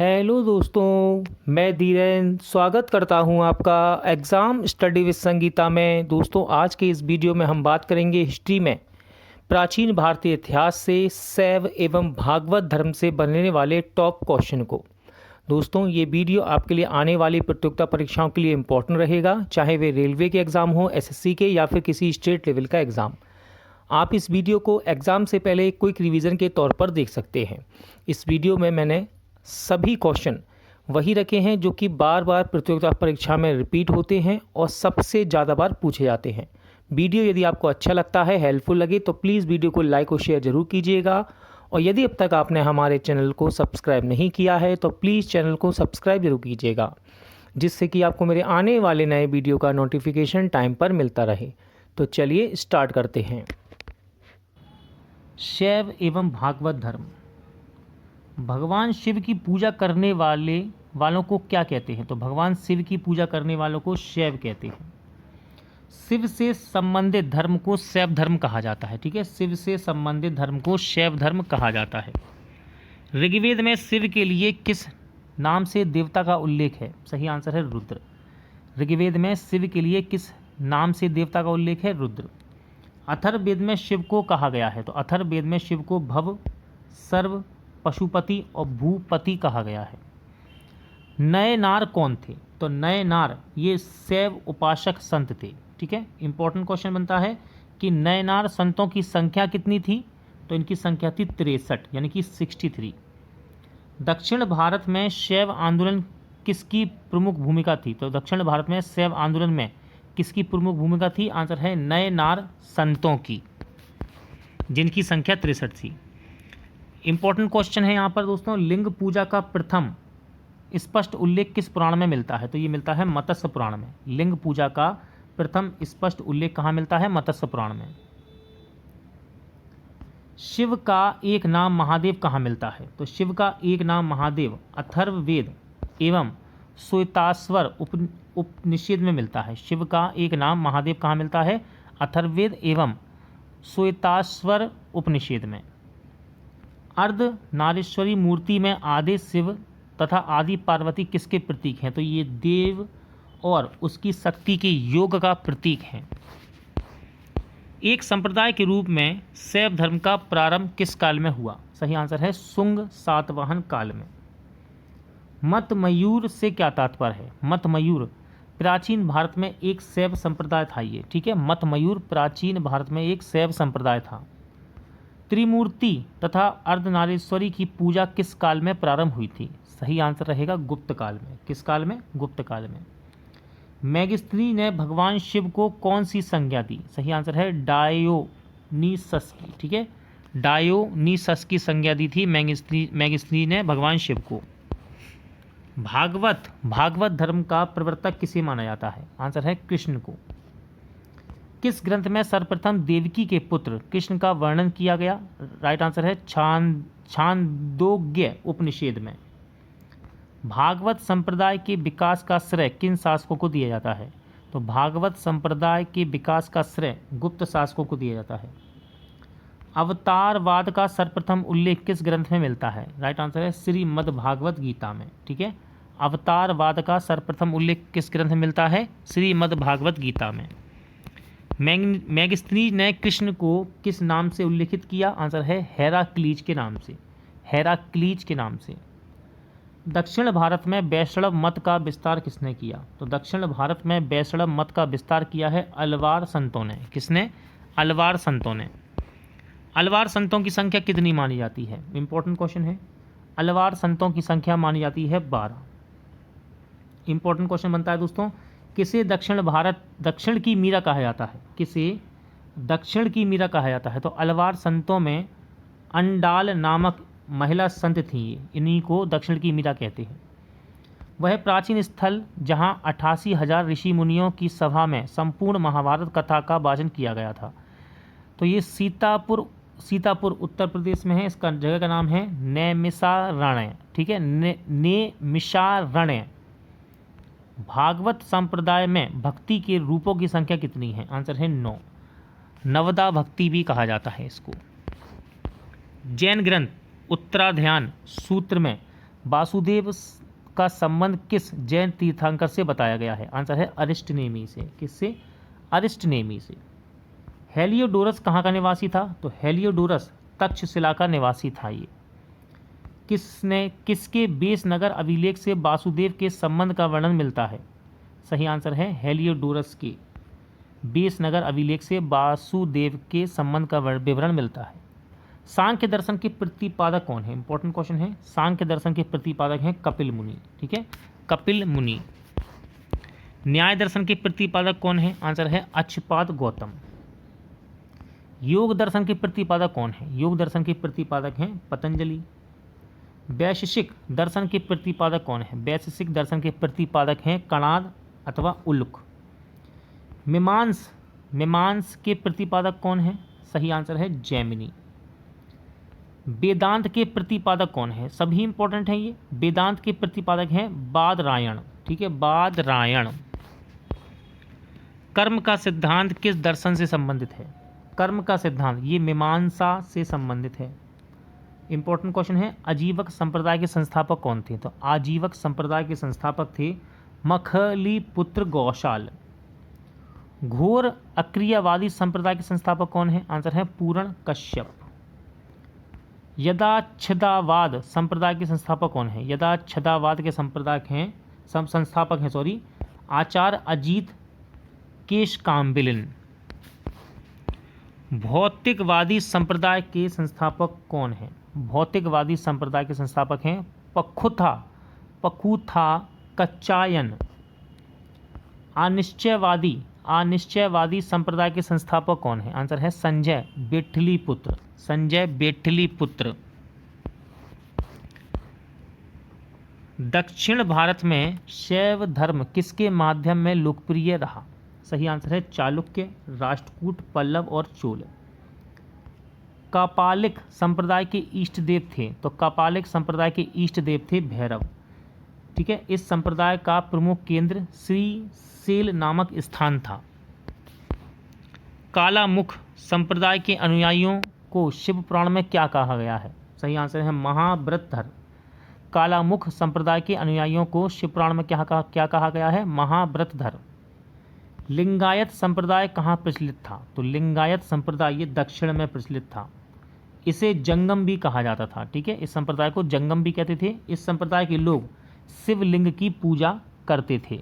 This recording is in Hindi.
हेलो दोस्तों, मैं धीरेन स्वागत करता हूं आपका एग्ज़ाम स्टडी विद संगीता में। दोस्तों, आज के इस वीडियो में हम बात करेंगे हिस्ट्री में प्राचीन भारतीय इतिहास से शैव एवं भागवत धर्म से बनने वाले टॉप क्वेश्चन को। दोस्तों, ये वीडियो आपके लिए आने वाली प्रतियोगिता परीक्षाओं के लिए इम्पोर्टेंट रहेगा, चाहे वे रेलवे के एग्ज़ाम हो, एसएससी के या फिर किसी स्टेट लेवल का एग्ज़ाम। आप इस वीडियो को एग्ज़ाम से पहले क्विक रिवीजन के तौर पर देख सकते हैं। इस वीडियो में मैंने सभी क्वेश्चन वही रखे हैं जो कि बार बार प्रतियोगिता परीक्षा में रिपीट होते हैं और सबसे ज़्यादा बार पूछे जाते हैं। वीडियो यदि आपको अच्छा लगता है, हेल्पफुल लगे, तो प्लीज़ वीडियो को लाइक और शेयर ज़रूर कीजिएगा। और यदि अब तक आपने हमारे चैनल को सब्सक्राइब नहीं किया है तो प्लीज़ चैनल को सब्सक्राइब जरूर कीजिएगा, जिससे कि आपको मेरे आने वाले नए वीडियो का नोटिफिकेशन टाइम पर मिलता रहे। तो चलिए स्टार्ट करते हैं। शैव एवं भागवत धर्म। भगवान शिव की पूजा करने वालों को क्या कहते हैं? तो भगवान शिव की पूजा करने वालों को शैव कहते हैं। शिव से संबंधित धर्म को शैव धर्म कहा जाता है। ठीक है, शिव से संबंधित धर्म को शैव धर्म कहा जाता है। ऋग्वेद में शिव के लिए किस नाम से देवता का उल्लेख है? सही आंसर है रुद्र। ऋग्वेद में शिव के लिए किस नाम से देवता का उल्लेख है? रुद्र। अथर्ववेद में शिव को कहा गया है, तो अथर्ववेद में शिव को भव, सर्व, पशुपति और भूपति कहा गया है। नए नार कौन थे? तो नए नार ये शैव उपासक संत थे। ठीक है, इंपॉर्टेंट क्वेश्चन बनता है कि नए नार संतों की संख्या कितनी थी? तो इनकी संख्या थी 63, यानी कि 63। दक्षिण भारत में शैव आंदोलन किसकी प्रमुख भूमिका थी? तो दक्षिण भारत में शैव आंदोलन में किसकी प्रमुख भूमिका थी? आंसर है नए नार संतों की, जिनकी संख्या 63 थी। इंपॉर्टेंट क्वेश्चन है यहाँ पर दोस्तों, लिंग पूजा का प्रथम स्पष्ट उल्लेख किस पुराण में मिलता है? तो ये मिलता है मत्स्य पुराण में। लिंग पूजा का प्रथम स्पष्ट उल्लेख कहाँ मिलता है? मत्स्य पुराण में। शिव का एक नाम महादेव कहाँ मिलता है? तो शिव का एक नाम महादेव अथर्ववेद एवं श्वेताश्वर उपनिषद में मिलता है। शिव का एक नाम महादेव कहाँ मिलता है? अथर्ववेद एवं श्वेताश्वर उपनिषद में। अर्ध नारेश्वरी मूर्ति में आदि शिव तथा आदि पार्वती किसके प्रतीक हैं? तो ये देव और उसकी शक्ति के योग का प्रतीक हैं। एक संप्रदाय के रूप में शैव धर्म का प्रारंभ किस काल में हुआ? सही आंसर है शुंग सातवाहन काल में। मत मयूर से क्या तात्पर्य है? मत मयूर प्राचीन भारत में एक शैव संप्रदाय था। ये ठीक है, मत मयूर प्राचीन भारत में एक शैव संप्रदाय था। त्रिमूर्ति तथा अर्धनारीश्वरी की पूजा किस काल में प्रारंभ हुई थी? सही आंसर रहेगा गुप्त काल में। किस काल में? गुप्त काल में। मेगस्त्री ने भगवान शिव को कौन सी संज्ञा दी? सही आंसर है डायोनीसस की। ठीक है, डायोनीसस की संज्ञा दी थी मेगस्त्री ने भगवान शिव को। भागवत धर्म का प्रवर्तक किसे माना जाता है? आंसर है कृष्ण को। किस ग्रंथ में सर्वप्रथम देवकी के पुत्र कृष्ण का वर्णन किया गया? राइट आंसर है छांदोग्य उपनिषद में। भागवत संप्रदाय के विकास का श्रेय किन शासकों को दिया जाता है? तो भागवत संप्रदाय के विकास का श्रेय गुप्त शासकों को दिया जाता है। अवतारवाद का सर्वप्रथम उल्लेख किस ग्रंथ में मिलता है? राइट आंसर है श्रीमद् भागवत गीता में। ठीक है, अवतारवाद का सर्वप्रथम उल्लेख किस ग्रंथ में मिलता है? श्रीमद् भागवत गीता में। मेगस्त्री ने कृष्ण को किस नाम से उल्लेखित किया? आंसर है हेराक्लीज के नाम से। हेराक्लीज के नाम से। दक्षिण भारत में वैष्णव मत का विस्तार किसने किया? तो दक्षिण भारत में वैष्णव मत का विस्तार किया है अलवार संतों ने। किसने? अलवार संतों ने। अलवार संतों की संख्या कितनी मानी जाती है? इंपॉर्टेंट क्वेश्चन है। अलवार संतों की संख्या मानी जाती है 12। इंपॉर्टेंट क्वेश्चन बनता है दोस्तों, किसे दक्षिण की मीरा कहा जाता है? किसे दक्षिण की मीरा कहा जाता है? तो अलवार संतों में अंडाल नामक महिला संत थी, इन्हीं को दक्षिण की मीरा कहते हैं। वह प्राचीन स्थल जहां 88,000 ऋषि मुनियों की सभा में संपूर्ण महाभारत कथा का वाचन किया गया था। तो ये सीतापुर उत्तर प्रदेश में है। इसका जगह का नाम है नैमिषारण्य। ठीक है, नैमिषारण्य। भागवत संप्रदाय में भक्ति के रूपों की संख्या कितनी है? आंसर है 9। नवदा भक्ति भी कहा जाता है इसको। जैन ग्रंथ उत्तराध्यान सूत्र में वासुदेव का संबंध किस जैन तीर्थंकर से बताया गया है? आंसर है अरिस्टनेमी से। किससे? अरिस्टनेमी से। हेलियोडोरस कहाँ का निवासी था? तो हेलियोडोरस तक्षशिला का निवासी था। ये किसके बेस नगर अभिलेख से वासुदेव के संबंध का वर्णन मिलता है? सही आंसर है हेलियोडोरस के बेस नगर अभिलेख से वासुदेव के संबंध का विवरण मिलता है। सांख्य दर्शन के प्रतिपादक कौन है? इंपॉर्टेंट क्वेश्चन है। सांख्य दर्शन के प्रतिपादक हैं कपिल मुनि। ठीक है, कपिल मुनि। न्याय दर्शन के प्रतिपादक कौन है? आंसर है अक्षपाद गौतम। योग दर्शन के प्रतिपादक कौन है? योग दर्शन के प्रतिपादक हैं पतंजलि। वैशेषिक दर्शन के प्रतिपादक कौन है? वैशेषिक दर्शन के प्रतिपादक हैं कणाद अथवा उल्लुक। मीमांस के प्रतिपादक कौन है? सही आंसर है जैमिनी। वेदांत के प्रतिपादक कौन है? सभी इंपॉर्टेंट हैं ये। वेदांत के प्रतिपादक हैं बादरायण। ठीक है, बादरायण। कर्म का सिद्धांत किस दर्शन से संबंधित है? कर्म का सिद्धांत ये मीमांसा से संबंधित है। इंपॉर्टेंट क्वेश्चन है। आजीवक संप्रदाय के संस्थापक कौन थे? तो आजीवक संप्रदाय के संस्थापक थे मखलीपुत्र गौशाल। घोर अक्रियावादी संप्रदाय के संस्थापक कौन है? आंसर है पूर्ण कश्यप। यदाच्छदावाद संप्रदाय के संस्थापक कौन है? यदाच्छदावाद के संप्रदाय हैं संस्थापक हैं आचार्य अजीत केशकाम्बिलिन। भौतिकवादी संप्रदाय के संस्थापक कौन हैं? भौतिकवादी संप्रदाय के संस्थापक हैं पकुथा कच्चायन। अनिश्चयवादी संप्रदाय के संस्थापक कौन है? आंसर है संजय बेठलीपुत्र। संजय बेठलीपुत्र। दक्षिण भारत में शैव धर्म किसके माध्यम में लोकप्रिय रहा? सही आंसर है चालुक्य, राष्ट्रकूट, पल्लव और चोल। कापालिक संप्रदाय के इष्ट देव थे, तो कापालिक संप्रदाय के इष्ट देव थे भैरव। ठीक है, इस संप्रदाय का प्रमुख केंद्र श्रीशैल नामक स्थान था। कालामुख संप्रदाय के अनुयायियों को शिव पुराण में क्या कहा गया है? सही आंसर है महाव्रतधर। कालामुख संप्रदाय के अनुयायियों को शिव पुराण में क्या कहा गया है? महाव्रतधर। लिंगायत संप्रदाय कहाँ प्रचलित था? तो लिंगायत संप्रदाय ये दक्षिण में प्रचलित था। इसे जंगम भी कहा जाता था। ठीक है, इस संप्रदाय को जंगम भी कहते थे। इस संप्रदाय के लोग शिवलिंग की पूजा करते थे।